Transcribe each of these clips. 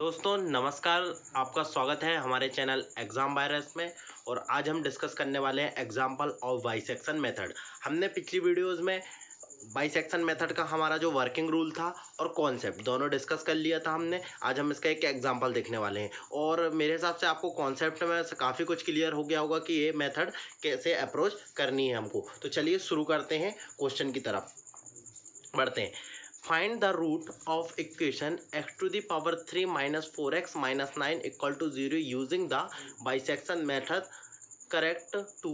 दोस्तों नमस्कार। आपका स्वागत है हमारे चैनल एग्जाम वायरस में। और आज हम डिस्कस करने वाले हैं एग्जाम्पल ऑफ बाइसेक्शन मेथड। हमने पिछली वीडियोस में बाइसेक्शन मेथड का हमारा जो वर्किंग रूल था और कॉन्सेप्ट दोनों डिस्कस कर लिया था हमने। आज हम इसका एक एग्जांपल देखने वाले हैं और मेरे हिसाब से आपको कॉन्सेप्ट में काफ़ी कुछ क्लियर हो गया होगा कि ये मेथड कैसे अप्रोच करनी है हमको। तो चलिए शुरू करते हैं, क्वेश्चन की तरफ बढ़ते हैं। Find the root of equation x to the power 3 minus 4x minus 9 equal to 0 using the bisection method correct to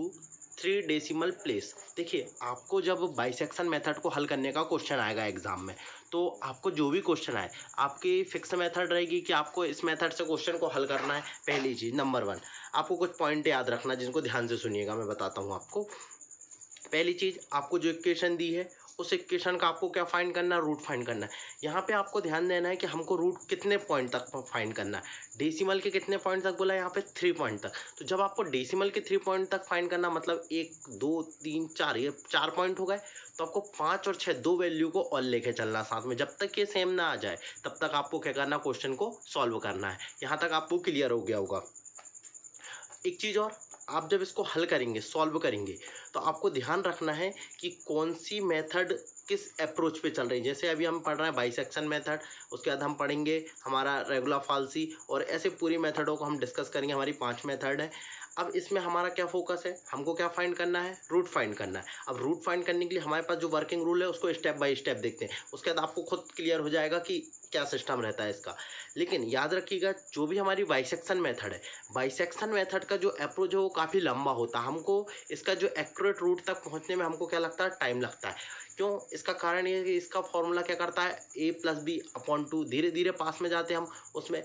3 decimal place. देखिए, आपको जब बाइसेक्शन मेथड को हल करने का क्वेश्चन आएगा एग्जाम में, तो आपको जो भी क्वेश्चन आए आपकी फिक्स मेथड रहेगी कि आपको इस मेथड से क्वेश्चन को हल करना है। पहली चीज़ नंबर 1, आपको कुछ पॉइंट याद रखना जिनको ध्यान से सुनिएगा, मैं बताता हूँ आपको। पहली चीज़, आपको जो इक्वेशन दी है उस इक्वेशन का आपको क्या फाइंड करना है, रूट फाइंड करना है। यहाँ पे आपको ध्यान देना है कि हमको रूट कितने पॉइंट तक फाइंड करना है। डेसिमल के कितने पॉइंट तक बोला है यहाँ पे, 3 पॉइंट तक। तो जब आपको डेसिमल के 3 पॉइंट तक फाइंड करना, मतलब 1 2 3 4, ये 4 पॉइंट हो गए। तो आपको 5 और 6 दो वैल्यू को और लेके चलना साथ में। जब तक ये सेम ना आ जाए तब तक आपको क्या करना, क्वेश्चन को सॉल्व करना है। यहाँ तक आपको क्लियर हो गया होगा। एक चीज़ और, आप जब इसको हल करेंगे, सॉल्व करेंगे, तो आपको ध्यान रखना है कि कौन सी मेथड किस अप्रोच पे चल रही है। जैसे अभी हम पढ़ रहे हैं बाइसेक्शन मेथड, उसके बाद हम पढ़ेंगे हमारा रेगुलर फाल्सी, और ऐसे पूरी मेथडों को हम डिस्कस करेंगे। हमारी 5 मेथड है। अब इसमें हमारा क्या फोकस है, हमको क्या फाइंड करना है, रूट फाइंड करना है। अब रूट फाइंड करने के लिए हमारे पास जो वर्किंग रूल है उसको स्टेप बाय स्टेप देखते हैं। उसके बाद आपको खुद क्लियर हो जाएगा कि क्या सिस्टम रहता है इसका। लेकिन याद रखिएगा, जो भी हमारी बाइसेक्शन मेथड है, बाइसेक्शन मेथड का जो अप्रोच है वो काफ़ी लंबा होता है। हमको इसका जो एक्यूरेट रूट तक पहुंचने में हमको क्या लगता है, टाइम लगता है। क्यों? इसका कारण ये है कि इसका फॉर्मूला क्या करता है, a+b/2। धीरे धीरे पास में जाते हैं हम उसमें।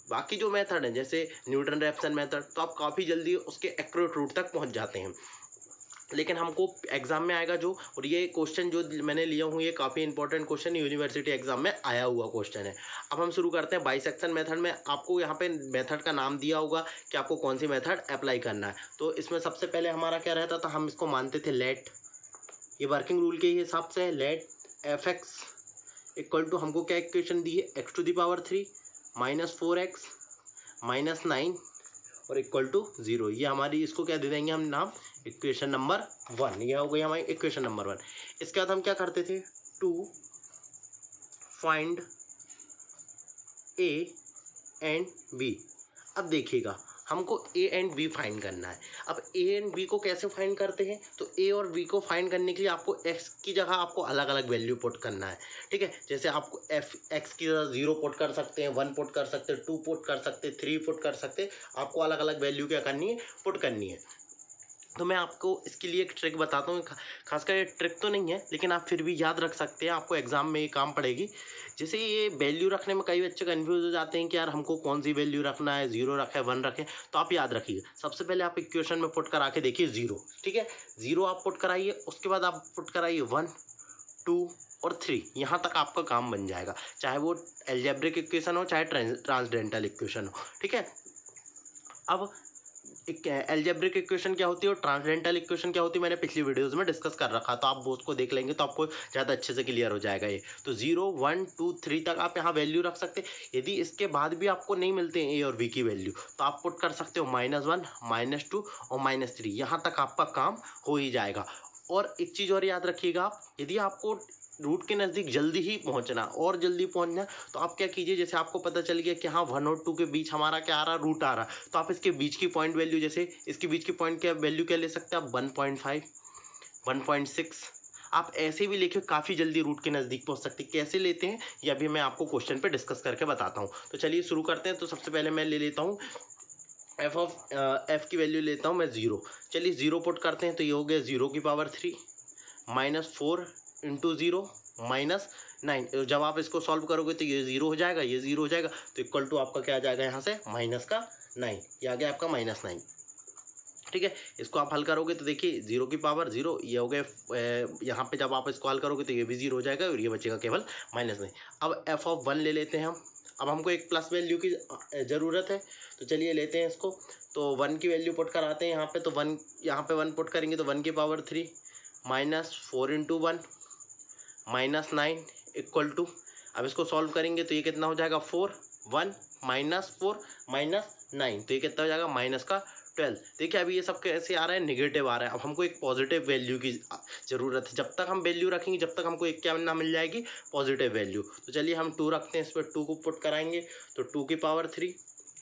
बाकी जो मेथड है जैसे न्यूटन रैप्सन मेथड, तो आप काफ़ी जल्दी उसके एक्यूरेट रूट तक पहुंच जाते हैं। लेकिन हमको एग्जाम में आएगा जो, और ये क्वेश्चन जो मैंने लिया हूँ ये काफ़ी इंपॉर्टेंट क्वेश्चन यूनिवर्सिटी एग्जाम में आया हुआ क्वेश्चन है। अब हम शुरू करते हैं बाइसेक्शन मेथड में। आपको यहाँ पे मेथड का नाम दिया होगा कि आपको कौन सी मेथड अप्लाई करना है। तो इसमें सबसे पहले हमारा क्या रहता था, हम इसको मानते थे लेट, ये वर्किंग रूल के हिसाब से let F X equal to, हमको क्या इक्वेशन दी है, X to the power 3 minus 4x minus 9 और इक्वल टू 0। ये हमारी, इसको क्या दे देंगे हम नाम, इक्वेशन नंबर 1। यह हो गई हमारी इक्वेशन नंबर 1। इसके बाद हम क्या करते थे, to find A and B. अब देखिएगा, हमको ए एंड बी फाइंड करना है। अब ए एंड बी को कैसे फाइंड करते हैं, तो ए और बी को फाइंड करने के लिए आपको एक्स की जगह आपको अलग अलग वैल्यू पुट करना है। ठीक है, जैसे आपको एफ एक्स की जगह 0 पुट कर सकते हैं, 1 पुट कर सकते हैं, 2 पुट कर सकते हैं, 3 पुट कर सकते हैं। आपको अलग अलग वैल्यू क्या करनी है, पुट करनी है। तो मैं आपको इसके लिए एक ट्रिक बताता हूँ। खासकर ये ट्रिक तो नहीं है, लेकिन आप फिर भी याद रख सकते हैं, आपको एग्जाम में ये काम पड़ेगी। जैसे ये वैल्यू रखने में कई बच्चे कंफ्यूज हो जाते हैं कि यार हमको कौन सी वैल्यू रखना है, 0 रखे 1 रखें। तो आप याद रखिए, सबसे पहले आप इक्वेशन में पुट करा के देखिए 0। ठीक है, 0 आप पुट कराइए, उसके बाद आप पुट कराइए 1 2 और 3। यहाँ तक आपका काम बन जाएगा, चाहे वो एल्जेब्रिक इक्वेशन हो चाहे ट्रांसडेंटल इक्वेशन हो। ठीक है, अब एल्जेब्रिक इक्वेशन क्या होती है और ट्रांसडेंटल इक्वेशन क्या होती है, मैंने पिछली वीडियोस में डिस्कस कर रखा, तो आप वो उसको देख लेंगे तो आपको ज़्यादा अच्छे से क्लियर हो जाएगा ये। तो 0 1 2 3 तक आप यहाँ वैल्यू रख सकते हैं। यदि इसके बाद भी आपको नहीं मिलते हैं ए और बी की वैल्यू, तो आप पुट कर सकते हो -1 -2 और -3। यहाँ तक आपका काम हो ही जाएगा। और एक चीज़ और याद रखिएगा, आप यदि आपको रूट के नज़दीक जल्दी ही पहुंचना और जल्दी पहुंचना, तो आप क्या कीजिए, जैसे आपको पता चल गया कि हाँ 1 और 2 के बीच हमारा क्या आ रहा, रूट आ रहा, तो आप इसके बीच की पॉइंट वैल्यू, जैसे इसके बीच की पॉइंट क्या वैल्यू क्या ले सकते हैं आप, 1.5 1.6। आप ऐसे भी लेके काफ़ी जल्दी रूट के नज़दीक पहुंच सकते हैं। कैसे लेते हैं ये अभी मैं आपको क्वेश्चन पे डिस्कस करके बताता हूँ। तो चलिए शुरू करते हैं। तो सबसे पहले मैं ले लेता हूँ एफ की वैल्यू लेता हूँ मैं 0। चलिए 0 पुट करते हैं, तो ये हो गया 0 की पावर 3 -4 इंटू 0 -9। जब आप इसको सॉल्व करोगे तो ये 0 हो जाएगा, ये 0 हो जाएगा, तो इक्वल टू आपका क्या आ जाएगा यहाँ से, -9। ये आ गया आपका -9। ठीक है, इसको आप हल करोगे तो देखिए 0 की पावर 0, ये हो गए यहाँ पे जब आप इसको हल करोगे तो ये भी 0 हो जाएगा और ये बचेगा केवल -9। अब f(1) ले लेते हैं हम। अब हमको एक प्लस वैल्यू की ज़रूरत है, तो चलिए लेते हैं इसको। तो 1 की वैल्यू पुट कराते हैं यहाँ पे, तो 1 यहाँ पे 1 पुट करेंगे तो 1 की पावर 3 -4 इंटू 1 -9 इक्वल टू, अब इसको सॉल्व करेंगे तो ये कितना हो जाएगा 4 1 -4 -9, तो ये कितना हो जाएगा माइनस का 12। देखिए अभी ये सब कैसे आ रहा है, नेगेटिव आ रहा है। अब हमको एक पॉजिटिव वैल्यू की ज़रूरत है। जब तक हम वैल्यू रखेंगे जब तक हमको एक क्या ना मिल जाएगी, पॉजिटिव वैल्यू। तो चलिए हम 2 रखते हैं, इस पर 2 को पुट कराएंगे तो 2 की पावर 3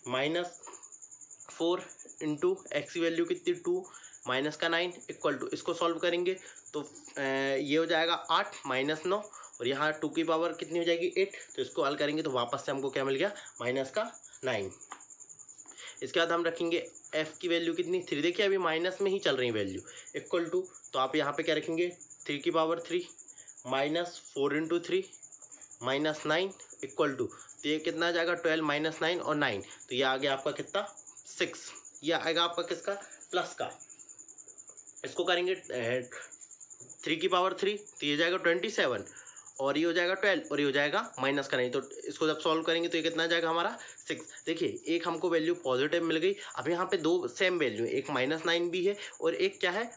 -4 इंटू एक्स की वैल्यू कितनी 2 माइनस का 9 इक्वल टू, इसको सॉल्व करेंगे तो ये हो जाएगा 8 -9 और यहाँ 2 की पावर कितनी हो जाएगी 8। तो इसको हल करेंगे तो वापस से हमको क्या मिल गया, माइनस का 9। इसके बाद हम रखेंगे f की वैल्यू कितनी 3। देखिए अभी माइनस में ही चल रही वैल्यू, इक्वल टू, तो आप यहाँ पे क्या रखेंगे 3 की पावर 3 -4 इंटू 3 -9 इक्वल टू, तो ये कितना आ जाएगा 12 -9 और 9, तो ये आ गया आपका कितना 6। ये आएगा आपका किसका, प्लस का। इसको करेंगे 3 की पावर 3 तो ये जाएगा 27 और ये हो जाएगा 12 और ये हो जाएगा माइनस का 9। तो इसको जब सॉल्व करेंगे तो ये कितना जाएगा हमारा 6। देखिए एक हमको वैल्यू पॉजिटिव मिल गई। अब यहाँ पे दो सेम वैल्यू है, एक -9 भी है और एक क्या है,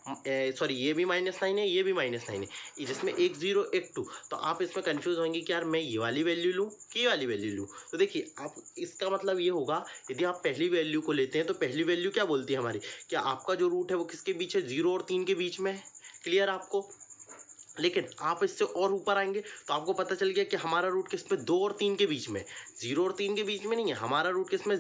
सॉरी ये भी -9 है, ये भी -9 है, जिसमें एक 0 एक 2। तो आप इसमें कंफ्यूज होंगे कि यार मैं ये वाली वैल्यू लूँ कि ये वाली वैल्यू लूँ। तो देखिए आप इसका मतलब ये होगा, यदि आप पहली वैल्यू को लेते हैं तो पहली वैल्यू क्या बोलती है हमारी, क्या आपका जो रूट है वो किसके बीच है, 0 और 3 के बीच में है। क्लियर आपको। लेकिन आप इससे और ऊपर आएंगे तो आपको पता चल गया कि हमारा रूट किस में 2 और 3 के बीच में, 0 और 3 के बीच में नहीं है, हमारा रूट किस में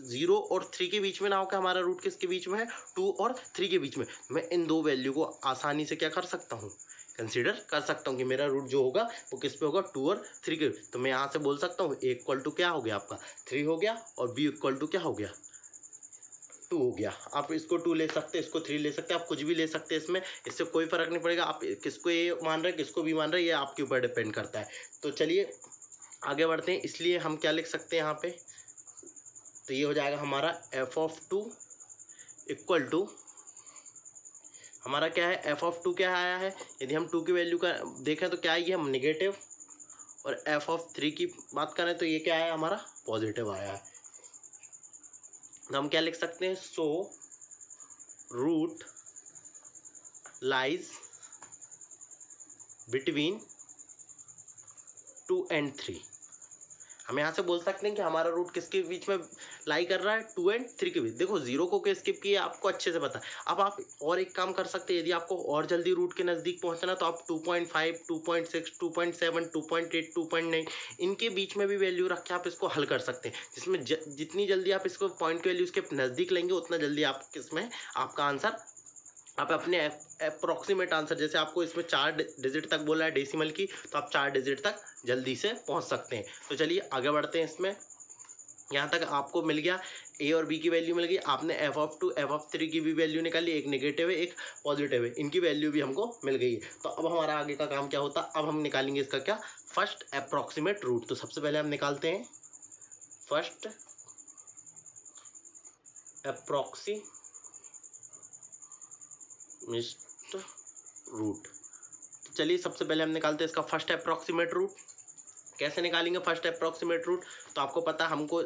0 और 3 के बीच में ना होकर हमारा रूट किसके बीच में है, 2 और 3 के बीच में। मैं इन दो वैल्यू को आसानी से क्या कर सकता हूँ, कंसीडर कर सकता हूँ कि मेरा रूट जो होगा वो किस पे होगा, 2 और 3 के। तो मैं यहाँ से बोल सकता हूँ ए इक्वल टू क्या हो गया आपका 3 हो गया और बी इक्वल टू क्या हो गया 2 हो गया। आप इसको 2 ले सकते हैं, इसको 3 ले सकते हैं, आप कुछ भी ले सकते हैं इसमें, इससे कोई फर्क नहीं पड़ेगा। आप किसको ये मान रहे हैं किसको भी मान रहे हैं, ये आपके ऊपर डिपेंड करता है। तो चलिए आगे बढ़ते हैं। इसलिए हम क्या लिख सकते हैं यहाँ पे, तो ये हो जाएगा हमारा f(2) इक्वल टू, हमारा क्या है f(2) क्या आया है, यदि हम 2 की वैल्यू का देखें तो क्या आई है, हम निगेटिव, और f(3) की बात करें तो ये क्या है हमारा पॉजिटिव आया है। तो हम क्या लिख सकते हैं, so root lies between 2 and 3। हम यहाँ से बोल सकते हैं कि हमारा रूट किसके बीच में लाई कर रहा है, 2 and 3 के बीच। देखो 0 को के स्किप किए आपको अच्छे से पता है। अब आप और एक काम कर सकते हैं, यदि आपको और जल्दी रूट के नज़दीक पहुँचना तो आप 2.5 2.6 2.7 2.8 2.9 इनके बीच में भी वैल्यू रख के आप इसको हल कर सकते हैं, जिसमें जितनी जल्दी आप इसको पॉइंट की वैल्यू इसके नज़दीक लेंगे उतना जल्दी आप किसमें आपका आंसर, आप अपने अप्रोक्सीमेट आंसर, जैसे आपको इसमें 4 डिजिट तक बोला है डेसिमल की, तो आप 4 डिजिट तक जल्दी से पहुंच सकते हैं। तो चलिए आगे बढ़ते हैं। इसमें यहाँ तक आपको मिल गया, ए और बी की वैल्यू मिल गई, आपने f(2) f(3) की भी वैल्यू निकाली, एक नेगेटिव है एक पॉजिटिव है, इनकी वैल्यू भी हमको मिल गई है। तो अब हमारा आगे का काम क्या होता है, अब हम निकालेंगे इसका क्या, फर्स्ट अप्रोक्सीमेट रूट। तो सबसे पहले हम निकालते हैं फर्स्ट अप्रोक्सीमेट रूट। तो चलिए सबसे पहले हम निकालते हैं इसका फर्स्ट अप्रोक्सीमेट रूट। कैसे निकालेंगे फर्स्ट अप्रोक्सीमेट रूट, तो आपको पता है हमको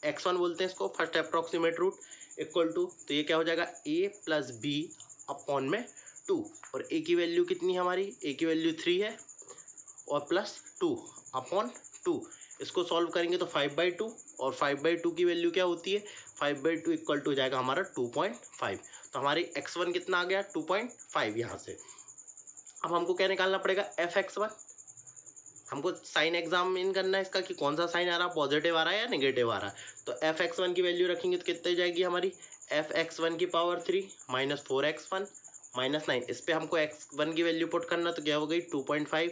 x1 बोलते हैं इसको, first approximate root equal to, तो ये क्या हो जाएगा a प्लस बी अपॉन में 2, और a की वैल्यू कितनी है हमारी, a की वैल्यू 3 है और प्लस 2 अपॉन 2। इसको सॉल्व करेंगे तो 5/2, और 5/2 की वैल्यू क्या होती है, 5/2 इक्वल टू हो जाएगा हमारा 2.5। तो हमारी x1 कितना आ गया 2.5 यहाँ से। अब हमको क्या निकालना पड़ेगा f(x1), हमको साइन एग्जामिन करना है इसका कि कौन सा साइन आ रहा है, पॉजिटिव आ रहा है या नेगेटिव आ रहा है। तो f(x1) की वैल्यू रखेंगे तो कितनी जाएगी हमारी, f(x1) की पावर 3 -4x1 -9। इस पर हमको x1 की वैल्यू पुट करना, तो क्या हो गई 2.5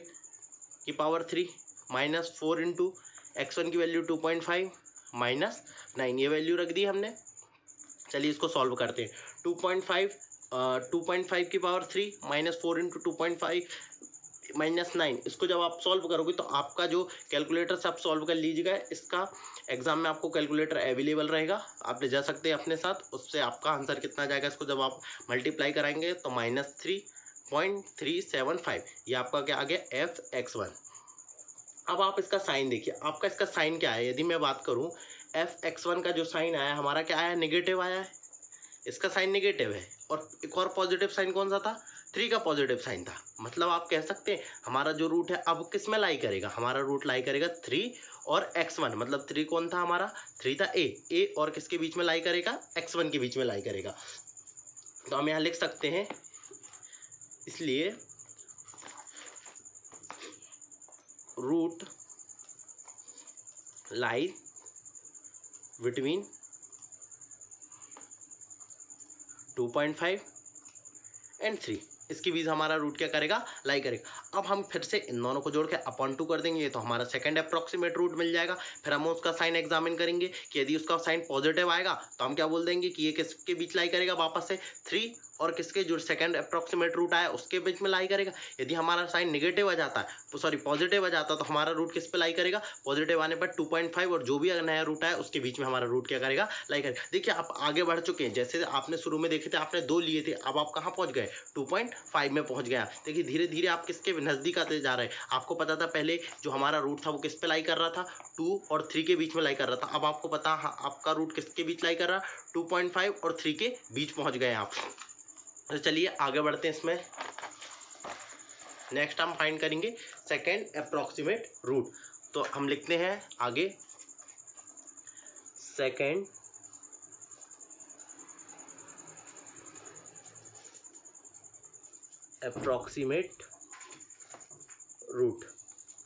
की पावर 3 -4 इंटू x1 की वैल्यू 2.5 -9, ये वैल्यू रख दी हमने। चलिए इसको सॉल्व करते हैं। 2.5 की पावर 3 -4 इंटू 2.5 -9, इसको जब आप सॉल्व करोगे तो आपका जो कैलकुलेटर से आप सॉल्व कर लीजिएगा, इसका एग्जाम में आपको कैलकुलेटर अवेलेबल रहेगा, आप ले जा सकते हैं अपने साथ, उससे आपका आंसर कितना जाएगा, इसको जब आप मल्टीप्लाई कराएंगे तो -3.375, ये आपका क्या आ गया f(x1). अब आप इसका साइन देखिए, आपका इसका साइन क्या है, यदि मैं बात करूं f(x1) का जो साइन आया हमारा क्या आया, नेगेटिव आया है, इसका साइन नेगेटिव है, और एक और पॉजिटिव साइन कौन सा था, 3 का पॉजिटिव साइन था। मतलब आप कह सकते हैं हमारा जो रूट है अब किस में लाई करेगा, हमारा रूट लाई करेगा 3 और x1, मतलब त्रिकोण था हमारा, 3 था ए और किसके बीच में लाई करेगा, x1 के बीच में लाई करेगा। तो हम यहाँ लिख सकते हैं, इसलिए रूट लाई बिटवीन 2.5 एंड 3, इसके बीच हमारा रूट क्या करेगा, लाई करेगा। अब हम फिर से इन दोनों को जोड़ के अपॉन 2 कर देंगे, तो हमारा सेकंड अप्रोक्सीमेट रूट मिल जाएगा। फिर हम उसका साइन एग्जामिन करेंगे कि यदि उसका साइन पॉजिटिव आएगा तो हम क्या बोल देंगे कि ये किसके बीच लाई करेगा, वापस से 3 और किसके जो सेकंड अप्रोक्सीमेट रूट आया उसके बीच में लाई करेगा। यदि हमारा साइन नेगेटिव आ जाता है, तो सॉरी पॉजिटिव आ जाता है, तो हमारा रूट किस पे लाई करेगा, पॉजिटिव आने पर 2.5 और जो भी नया रूट आया उसके बीच में हमारा रूट क्या करेगा, लाई करेगा। देखिए आप आगे बढ़ चुके हैं, जैसे आपने शुरू में देखे थे आपने 2 लिए थे, अब आप कहाँ पहुंच गए, 2.5 में पहुंच गया। देखिए धीरे धीरे आप किसके नजदीक आते जा रहे हैं। आपको पता था पहले जो हमारा रूट था वो किस पे लाई कर रहा था, 2 और 3 के बीच में लाई कर रहा था। अब आपको पता आपका रूट किसके बीच लाई कर रहा है, 2.5 और 3 के बीच पहुंच गए आप। तो चलिए आगे बढ़ते हैं इसमें। नेक्स्ट हम फाइंड करेंगे सेकेंड अप्रोक्सीमेट रूट। तो हम लिखते हैं आगे, सेकेंड अप्रोक्सीमेट रूट।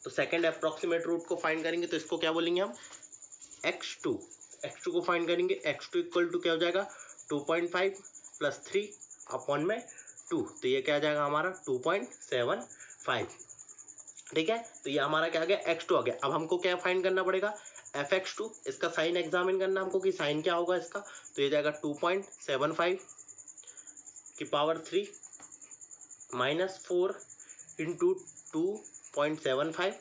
तो सेकेंड अप्रोक्सीमेट रूट को फाइंड करेंगे तो इसको क्या बोलेंगे हम, x2 को फाइंड करेंगे। x2 इक्वल टू क्या हो जाएगा, 2.5 प्लस 3 अपॉन में 2, तो ये क्या आ जाएगा हमारा 2.75। ठीक है, तो ये हमारा क्या आ गया, x2 आ गया। अब हमको क्या फाइंड करना पड़ेगा, fx2, इसका साइन एग्जामिन करना हमको कि साइन क्या होगा इसका, तो ये जाएगा 2.75 की पावर 3 माइनस 4 इंटू 2.75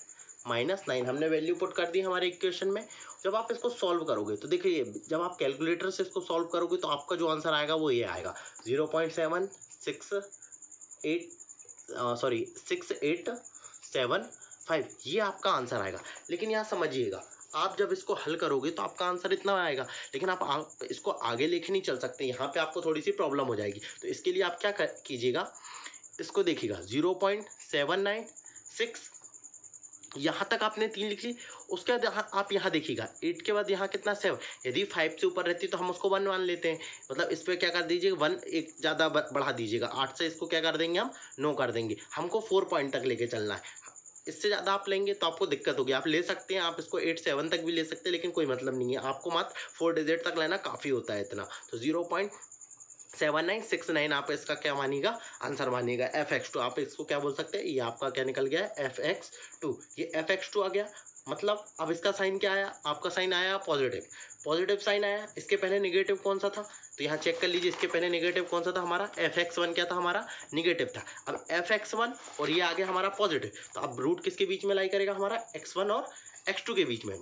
माइनस 9, हमने वैल्यू पुट कर दी हमारे इक्वेशन में। जब आप इसको सॉल्व करोगे तो देखिए, जब आप कैलकुलेटर से इसको सॉल्व करोगे तो आपका जो आंसर आएगा वो ये आएगा, 0.6875, ये आपका आंसर आएगा। लेकिन यहाँ समझिएगा, आप जब इसको हल करोगे तो आपका आंसर इतना आएगा, लेकिन आप इसको आगे लेके नहीं चल सकते, यहाँ पे आपको थोड़ी सी प्रॉब्लम हो जाएगी। तो इसके लिए आप क्या कीजिएगा, इसको देखिएगा 0.796, यहाँ तक आपने 3 लिख ली। उसके बाद आप यहाँ देखिएगा 8 के बाद यहाँ कितना 7, यदि 5 से ऊपर रहती तो हम उसको 1 मान लेते हैं, मतलब इस पर क्या कर दीजिएगा 1 एक ज़्यादा बढ़ा दीजिएगा, 8 से इसको क्या कर देंगे हम 9 कर देंगे। हमको 4 पॉइंट तक लेके चलना है, इससे ज़्यादा आप लेंगे तो आपको दिक्कत होगी। आप ले सकते हैं, आप इसको 8-7 तक भी ले सकते हैं, लेकिन कोई मतलब नहीं है, आपको मात्र 4 डिजिट तक लेना काफ़ी होता है इतना। तो 0.7969 आप इसका क्या मानिएगा, आंसर मानिएगा fx2। आप इसको क्या बोल सकते हैं, ये आपका क्या निकल गया है, fx2। ये fx2 आ गया। मतलब अब इसका साइन क्या आया, आपका साइन आया पॉजिटिव साइन आया। इसके पहले नेगेटिव कौन सा था, तो यहाँ चेक कर लीजिए, इसके पहले नेगेटिव कौन सा था हमारा, fx1 क्या था हमारा, नेगेटिव था। अब fx1 और ये आ गया हमारा पॉजिटिव, तो अब रूट किसके बीच में लाई करेगा, हमारा x1 और x2 के बीच में।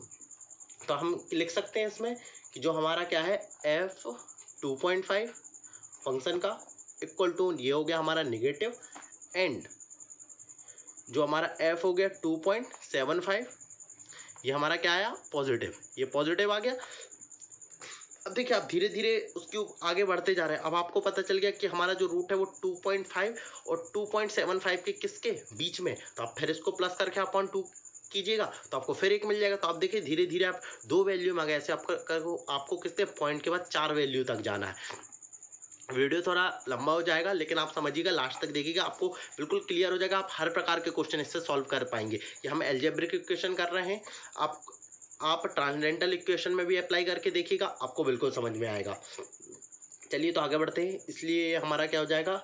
तो हम लिख सकते हैं इसमें कि जो हमारा क्या है, f2.5 फंक्शन का इक्वल टू ये हो गया हमारा नेगेटिव, एंड जो हमारा f हो गया 2.75, ये हमारा क्या आया, पॉजिटिव, ये पॉजिटिव आ गया। अब देखिए आप धीरे धीरे उसके आगे बढ़ते जा रहे हैं। अब आपको पता चल गया कि हमारा जो रूट है वो 2.5 और 2.75 के किसके बीच में, तो आप फिर इसको प्लस करके अपॉन 2 कीजिएगा तो आपको फिर एक मिल जाएगा। तो आप देखिए धीरे धीरे आप 2 वैल्यू में आ गए, ऐसे आपको कितने पॉइंट के बाद 4 वैल्यू तक जाना है। वीडियो थोड़ा लंबा हो जाएगा, लेकिन आप समझिएगा, लास्ट तक देखिएगा, आपको बिल्कुल क्लियर हो जाएगा। आप हर प्रकार के क्वेश्चन इससे सॉल्व कर पाएंगे। ये हम अलजेब्रिक इक्वेशन कर रहे हैं, आप ट्रांसेंडेंटल इक्वेशन में भी अप्लाई करके देखिएगा, आपको बिल्कुल समझ में आएगा। चलिए तो आगे बढ़ते हैं। इसलिए हमारा क्या हो जाएगा,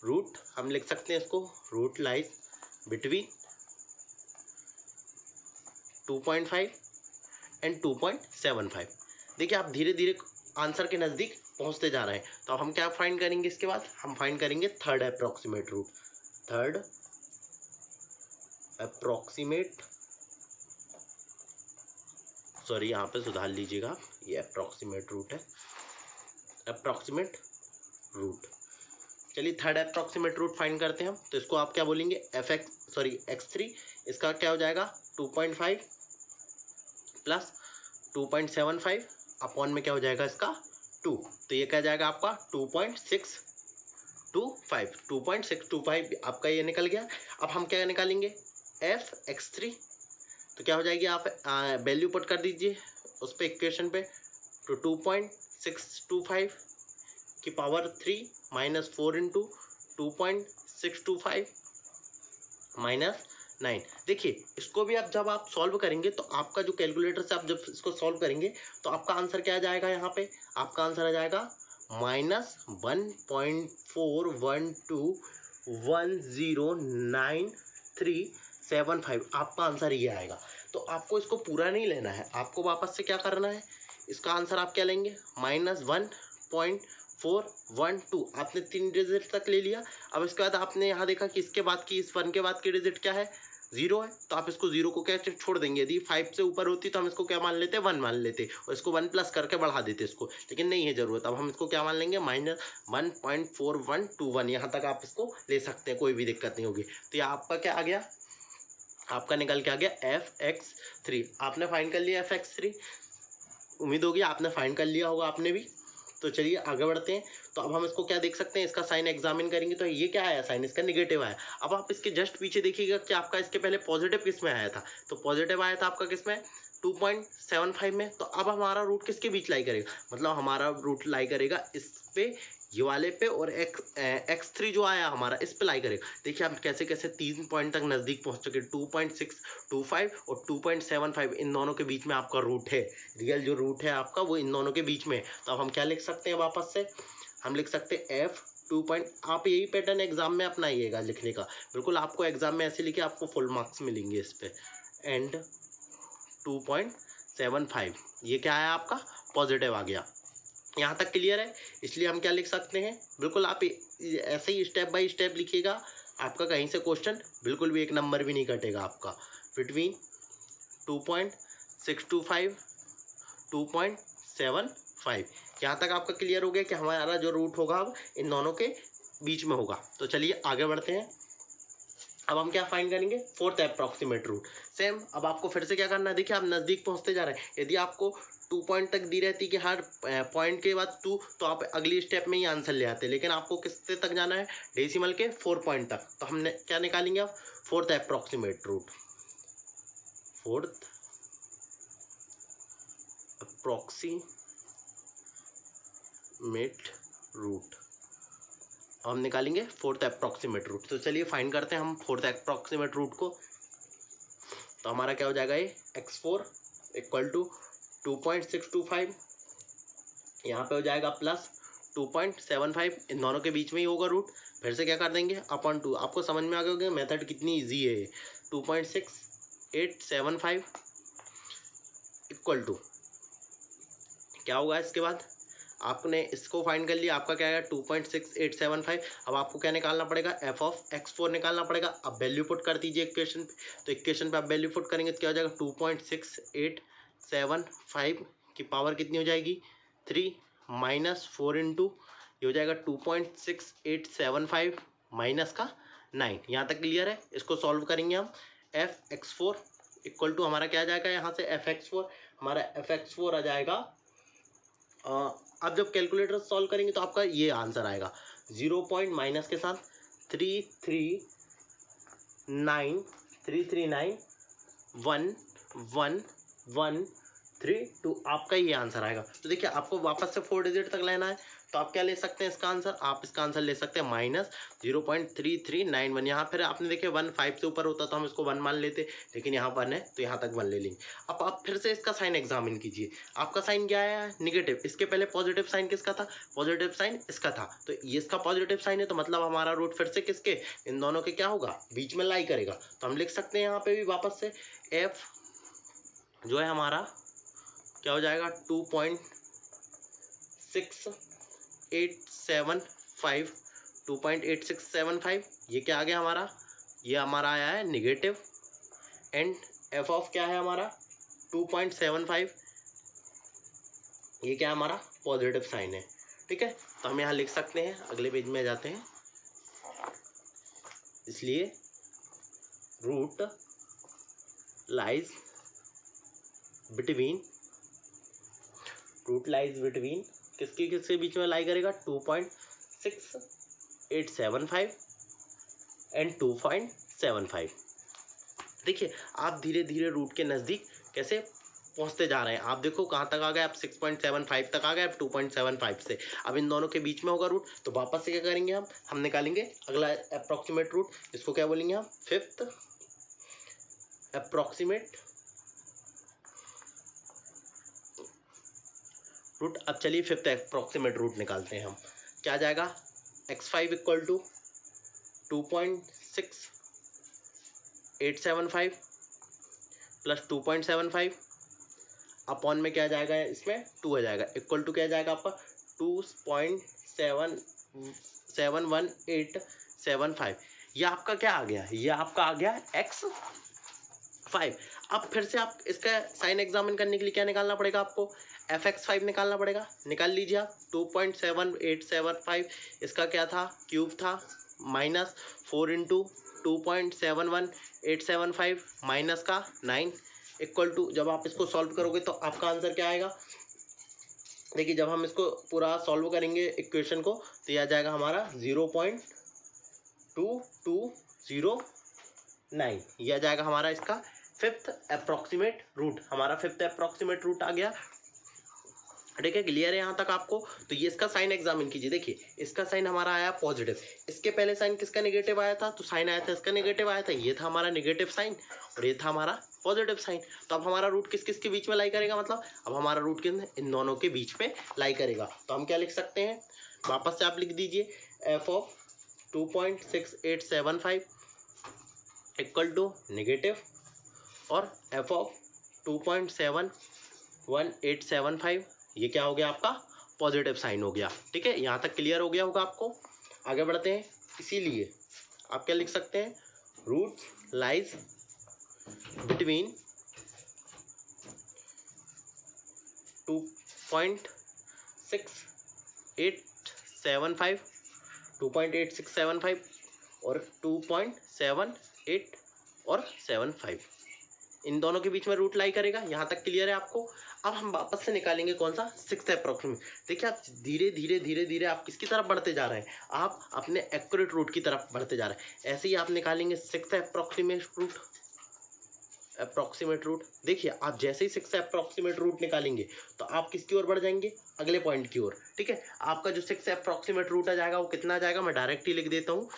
रूट हम लिख सकते हैं इसको, रूट लाइज बिटवीन 2.5 एंड 2.75। देखिए आप धीरे धीरे आंसर के नज़दीक पहुंचते जा रहे हैं। तो हम क्या फाइंड करेंगे, इसके बाद हम फाइंड करेंगे third approximate root. Third approximate, sorry यहाँ पे सुधार लीजिएगा, ये अप्रोक्सीमेट रूट है, अप्रोक्सीमेट रूट। चलिए थर्ड अप्रोक्सीमेट रूट फाइंड करते हैं हम। तो इसको आप क्या बोलेंगे, x3, इसका क्या हो जाएगा 2.5 प्लस 2.75 अपॉन में क्या हो जाएगा इसका 2, तो ये क्या जाएगा आपका 2.625 आपका ये निकल गया। अब हम क्या निकालेंगे, f x3 तो क्या हो जाएगी, आप वैल्यू पुट कर दीजिए उस पर इक्वेशन पे। तो 2.625 की पावर 3 माइनस 4 इंटू 2.625 माइनस 9। देखिए इसको भी आप जब आप सॉल्व करेंगे तो आपका जो कैलकुलेटर से आप जब इसको सॉल्व करेंगे तो आपका आंसर क्या आ जाएगा, यहाँ पे आपका आंसर आ जाएगा -1.412109,375। आपका आंसर ये आएगा। तो आपको इसको पूरा नहीं लेना है, आपको वापस से क्या करना है, इसका आंसर आप क्या लेंगे, -1.412। आपने 3 डिजिट तक ले लिया। अब इसके बाद आपने यहाँ देखा कि इसके बाद की, इस 1 के बाद की डिजिट क्या है, 0 है। तो आप इसको 0 को क्या छोड़ देंगे, यदि 5 से ऊपर होती तो हम इसको क्या मान लेते, 1 मान लेते और इसको 1 प्लस करके बढ़ा देते इसको, लेकिन नहीं है ज़रूरत। अब हम इसको क्या मान लेंगे, -1.4121। यहाँ तक आप इसको ले सकते हैं, कोई भी दिक्कत नहीं होगी। तो ये आपका क्या आ गया, आपका निकल के आ गया fx3। आपने फाइंड कर लिया fx3, उम्मीद होगी आपने फाइंड कर लिया होगा आपने भी। तो चलिए आगे बढ़ते हैं। तो अब हम इसको क्या देख सकते हैं, इसका साइन एग्जामिन करेंगे तो ये क्या आया, साइन इसका निगेटिव आया। अब आप इसके जस्ट पीछे देखिएगा कि आपका इसके पहले पॉजिटिव किस में आया था, तो पॉजिटिव आया था आपका किस में, 2.75 में। तो अब हमारा रूट किसके बीच लाई करेगा, मतलब हमारा रूट लाई करेगा इस पे, ये वाले पे, और x3 जो आया हमारा इस पे लाई करेगा। देखिए आप कैसे कैसे 3 पॉइंट तक नज़दीक पहुंच चुके, 2.625 और 2.75, इन दोनों के बीच में आपका रूट है। रियल जो रूट है आपका वो इन दोनों के बीच में है। तो अब हम क्या लिख सकते हैं, वापस से हम लिख सकते हैं f2 पॉइंट। आप यही पैटर्न एग्जाम में अपनाइएगा लिखने का, बिल्कुल आपको एग्जाम में ऐसे लिखे आपको फुल मार्क्स मिलेंगे इस पे। एंड 2.75 ये क्या है आपका, पॉजिटिव आ गया। यहाँ तक क्लियर है। इसलिए हम क्या लिख सकते हैं, बिल्कुल आप ऐसे ही स्टेप बाय स्टेप लिखिएगा, आपका कहीं से क्वेश्चन बिल्कुल भी एक नंबर भी नहीं कटेगा आपका। बिटवीन 2.625 2.75, यहाँ तक आपका क्लियर हो गया कि हमारा जो रूट होगा अब इन दोनों के बीच में होगा। तो चलिए आगे बढ़ते हैं। अब हम क्या फाइंड करेंगे, फोर्थ अप्रॉक्सीमेट रूट। सेम अब आपको फिर से क्या करना है, देखिए आप नज़दीक पहुंचते जा रहे हैं। यदि आपको 2 पॉइंट तक दी रहती कि हर पॉइंट के बाद 2, तो आप अगली स्टेप में ही आंसर ले आते, लेकिन आपको किस तक जाना है, डेसिमल के 4 पॉइंट तक। तो हमने क्या निकालेंगे अब, fourth approximate root. Fourth approximate root हम निकालेंगे फोर्थ अप्रॉक्सीमेट रूट। तो चलिए फाइंड करते हैं हम फोर्थ अप्रॉक्सीमेट रूट को। तो हमारा क्या हो जाएगा, ये x4 इक्वल टू 2.625, यहाँ पे हो जाएगा प्लस 2.75, इन दोनों के बीच में ही होगा रूट। फिर से क्या कर देंगे, अपॉन 2। आपको समझ में आ गया होगा मेथड कितनी इजी है। 2.6875 इक्वल टू क्या होगा, इसके बाद आपने इसको फाइंड कर लिया, आपका क्या आएगा 2.6875। अब आपको क्या निकालना पड़ेगा, f ऑफ x4 निकालना पड़ेगा। अब वैल्यू पुट कर दीजिए इक्वेशन पे। तो इक्वेशन पे आप वैल्यू पुट करेंगे तो क्या हो जाएगा, 2.6875 की पावर कितनी हो जाएगी, 3 माइनस 4 इंटू ये हो जाएगा 2.6875 माइनस का 9। यहाँ तक क्लियर है। इसको सॉल्व करेंगे हम, f(x4) इक्वल टू हमारा क्या आ जाएगा, यहाँ से f(x4) हमारा f(x4) आ जाएगा। अब जब कैलकुलेटर सॉल्व करेंगे तो आपका ये आंसर आएगा, 0 पॉइंट माइनस के साथ 339,111,132 आपका ये आंसर आएगा। तो देखिए आपको वापस से 4 डिजिट तक लेना है, तो आप क्या ले सकते हैं इसका आंसर, आप इसका आंसर ले सकते हैं -0.3391। यहाँ फिर आपने देखिए 1 5 से ऊपर होता तो हम इसको 1 मान लेते, लेकिन यहाँ 1 है तो यहाँ तक 1 ले लेंगे। अब आप फिर से इसका साइन एग्जामिन कीजिए। आपका साइन क्या आया है, निगेटिव। इसके पहले पॉजिटिव साइन किसका था, पॉजिटिव साइन इसका था। तो ये इसका पॉजिटिव साइन है, तो मतलब हमारा रूट फिर से किसके, इन दोनों के क्या होगा, बीच में लाई करेगा। तो हम लिख सकते हैं यहाँ पे भी वापस से f जो है हमारा क्या हो जाएगा, 2.8675 ये क्या आ गया हमारा, ये हमारा आया है निगेटिव। एंड f ऑफ क्या है हमारा 2.75, ये क्या है हमारा पॉजिटिव साइन है। ठीक है, तो हम यहाँ लिख सकते हैं, अगले पेज में जाते हैं। इसलिए रूट लाइज बिटवीन किसके किसके बीच में लाई करेगा, 2.6875 एंड 2.75। देखिए आप धीरे धीरे रूट के नज़दीक कैसे पहुंचते जा रहे हैं। आप देखो कहाँ तक आ गए, आप 6.75 तक आ गए, अब 2.75 से अब इन दोनों के बीच में होगा रूट, तो वापस से क्या करेंगे, हम निकालेंगे अगला अप्रॉक्सीमेट रूट, इसको क्या बोलेंगे हम, फिफ्थ अप्रॉक्सीमेट रूट। अब चलिए फिफ्थ अप्रॉक्सीमेट रूट निकालते हैं हम। क्या जाएगा, x5 equal to 2.6875 plus 2.75 upon में क्या जाएगा, इसमें 2 आ जाएगा, इक्वल टू क्या जाएगा आपका 2.71875। ये आपका क्या आ गया, ये आपका आ गया x5। अब फिर से आप इसका साइन एग्जामिन करने के लिए क्या निकालना पड़ेगा आपको, fx5 निकालना पड़ेगा। निकाल लीजिए आप, 2.7875 इसका क्या था, क्यूब था, माइनस 4 इंटू 2.71875 माइनस का 9 इक्वल टू, जब आप इसको सॉल्व करोगे तो आपका आंसर क्या आएगा। देखिए जब हम इसको पूरा सॉल्व करेंगे इक्वेशन को, तो यह आ जाएगा हमारा 0.2209। यह आ जाएगा हमारा इसका फिफ्थ अप्रॉक्सीमेट रूट, हमारा फिफ्थ अप्रॉक्सीमेट रूट आ गया। ठीक है, क्लियर है यहाँ तक आपको। तो ये इसका साइन एग्जामिन कीजिए। देखिए इसका साइन हमारा आया पॉजिटिव, इसके पहले साइन किसका नेगेटिव आया था, तो साइन आया था इसका नेगेटिव आया था, ये था हमारा नेगेटिव साइन और ये था हमारा पॉजिटिव साइन। तो अब हमारा रूट किस किस के बीच में लाई करेगा, मतलब अब हमारा रूट किन इन दोनों के बीच में लाई करेगा। तो हम क्या लिख सकते हैं, वापस से आप लिख दीजिए F of 2.6875 equal to negative और एफ ऑफ 2.71875, ये क्या हो गया आपका, पॉजिटिव साइन हो गया। ठीक है, यहाँ तक क्लियर हो गया होगा आपको। आगे बढ़ते हैं, इसीलिए आप क्या लिख सकते हैं, रूट लाइज बिटवीन 2.685 2.8675 और 2.78 और 75, इन दोनों के बीच में रूट लाई करेगा। यहाँ तक क्लियर है आपको। अब हम वापस से निकालेंगे कौन सा, सिक्स्थ अप्रॉक्सीमेट। देखिए आप धीरे धीरे धीरे धीरे आप किसकी तरफ बढ़ते जा रहे हैं, आप अपने एक्यूरेट रूट की तरफ बढ़ते जा रहे हैं। ऐसे ही आप निकालेंगे सिक्स्थ अप्रॉक्सीमेट रूट। देखिए आप जैसे ही सिक्स्थ अप्रॉक्सीमेट रूट निकालेंगे तो आप किसकी ओर बढ़ जाएंगे, अगले पॉइंट की ओर। ठीक है, आपका जो सिक्स्थ अप्रॉक्सीमेट रूट आ जाएगा वो कितना आ जाएगा, मैं डायरेक्ट ही लिख देता हूँ।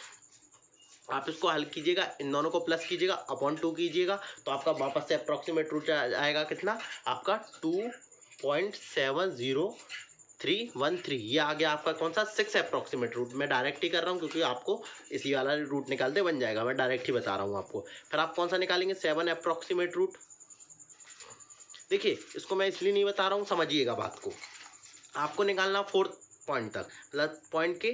आप इसको हल कीजिएगा, इन दोनों को प्लस कीजिएगा, अपॉन 2 कीजिएगा, तो आपका वापस से अप्रॉक्सीमेट रूट आएगा कितना, आपका 2.70313। ये आ गया आपका कौन सा, सिक्स अप्रॉक्सीमेट रूट। मैं डायरेक्ट ही कर रहा हूँ क्योंकि आपको इसी वाला रूट निकालते बन जाएगा, मैं डायरेक्ट ही बता रहा हूँ आपको। फिर आप कौन सा निकालेंगे, 7 अप्रॉक्सीमेट रूट। देखिए इसको मैं इसलिए नहीं बता रहा हूँ, समझिएगा बात को। आपको निकालना 4th पॉइंट तक, मतलब पॉइंट के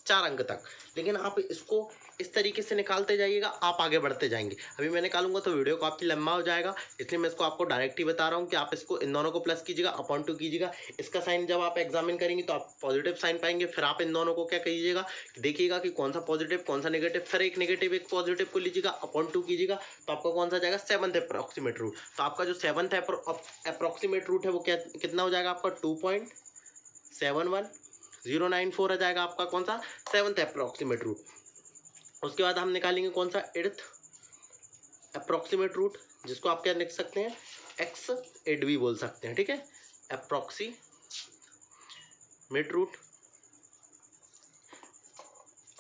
4 अंक तक, लेकिन आप इसको इस तरीके से निकालते जाइएगा, आप आगे बढ़ते जाएंगे। अभी मैं निकालूंगा तो वीडियो काफ़ी लंबा हो जाएगा, इसलिए मैं इसको आपको डायरेक्ट ही बता रहा हूँ कि आप इसको इन दोनों को प्लस कीजिएगा, अपॉन 2 कीजिएगा। इसका साइन जब आप एग्जामिन करेंगे तो आप पॉजिटिव साइन पाएंगे। फिर आप इन दोनों को क्या कीजिएगा, देखिएगा कि कौन सा पॉजिटिव कौन सा नेगेटिव, फिर एक नेगेटिव एक पॉजिटिव को लीजिएगा, अपॉन 2 कीजिएगा, तो आपका कौन सा जाएगा, 7th अप्रॉक्सीमेट रूट। तो आपका जो 7th अप्रॉक्सीमेट रूट है वो क्या कितना हो जाएगा आपका, 2.71094 आ जाएगा आपका कौन सा, 7th अप्रॉक्सीमेट रूट। उसके बाद हम निकालेंगे कौन सा, 8th अप्रॉक्सीमेट रूट, जिसको आप क्या लिख सकते हैं, x8 भी बोल सकते हैं। ठीक है, अप्रॉक्सीमेट रूट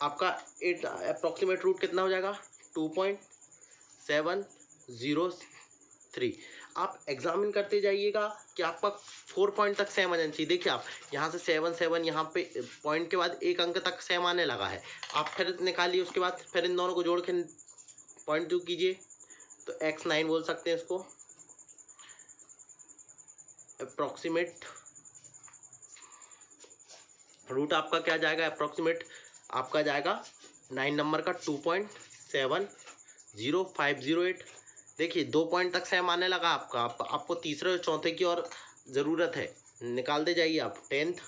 आपका 8 अप्रॉक्सीमेट रूट कितना हो जाएगा, 2.703। आप एग्जामिन करते जाइएगा कि आपका 4 पॉइंट तक सेम आ जाना चाहिए। देखिए आप यहाँ से 7 यहाँ पे पॉइंट के बाद एक अंक तक सेम आने लगा है, आप फिर निकालिए। उसके बाद फिर इन दोनों को जोड़ के पॉइंट 2 कीजिए, तो x9 बोल सकते हैं इसको। अप्रॉक्सीमेट रूट आपका क्या जाएगा, अप्रॉक्सीमेट आपका जाएगा 9 नंबर का 2.70508। देखिए 2 पॉइंट तक सेम आने लगा आपका। आपको तीसरे और चौथे की और ज़रूरत है, निकाल दे जाइए आप। 10th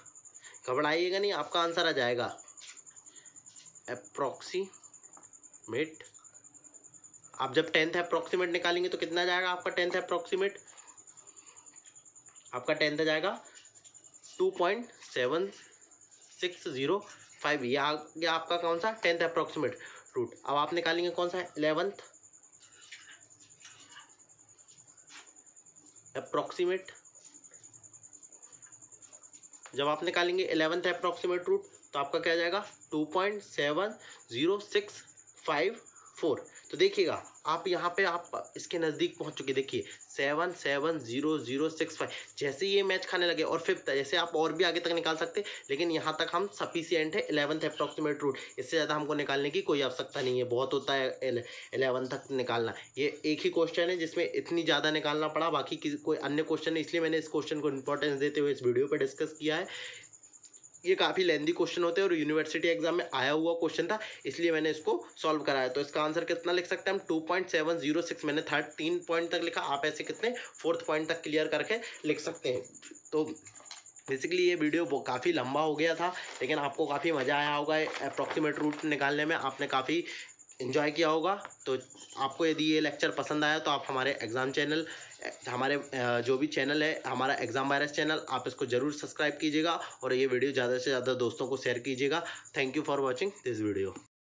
घबराइएगा नहीं, आपका आंसर आ जाएगा अप्रॉक्सीमेट। आप जब 10th अप्रॉक्सीमेट निकालेंगे तो कितना जाएगा आपका 10th अप्रॉक्सीमेट, आपका 10th जाएगा 2.7605। ये आ गया आपका कौन सा, 10th अप्रॉक्सीमेट रूट। अब आप निकालेंगे कौन सा, 11th अप्रॉक्सीमेट, जब आप निकालेंगे 11th अप्रॉक्सीमेट रूट तो आपका क्या आ जाएगा 2.70654। तो देखिएगा आप यहाँ पे आप इसके नज़दीक पहुँच चुके, देखिए 77006 जैसे ये मैच खाने लगे। और फिफ्थ जैसे आप और भी आगे तक निकाल सकते, लेकिन यहाँ तक हम सफिशियंट है 11th अप्रॉक्सीमेट रूट। इससे ज़्यादा हमको निकालने की कोई आवश्यकता नहीं है, बहुत होता है 11 तक निकालना। ये एक ही क्वेश्चन है जिसमें इतनी ज़्यादा निकालना पड़ा, बाकी कोई अन्य क्वेश्चन नहीं, इसलिए मैंने इस क्वेश्चन को इंपॉर्टेंस देते हुए इस वीडियो पर डिस्कस किया है। ये काफ़ी लेंदी क्वेश्चन होते हैं और यूनिवर्सिटी एग्जाम में आया हुआ क्वेश्चन था, इसलिए मैंने इसको सॉल्व कराया। तो इसका आंसर कितना लिख सकते हैं हम 2.706। मैंने 3 पॉइंट तक लिखा, आप ऐसे कितने 4th पॉइंट तक क्लियर करके लिख सकते हैं। तो बेसिकली ये वीडियो काफ़ी लंबा हो गया था, लेकिन आपको काफ़ी मज़ा आया होगा अप्रॉक्सीमेट रूट निकालने में, आपने काफ़ी इन्जॉय किया होगा। तो आपको यदि ये लेक्चर पसंद आया तो आप हमारे एग्ज़ाम चैनल, हमारे जो भी चैनल है हमारा एग्ज़ाम वायरस चैनल, आप इसको ज़रूर सब्सक्राइब कीजिएगा और ये वीडियो ज़्यादा से ज़्यादा दोस्तों को शेयर कीजिएगा। Thank you for watching this video.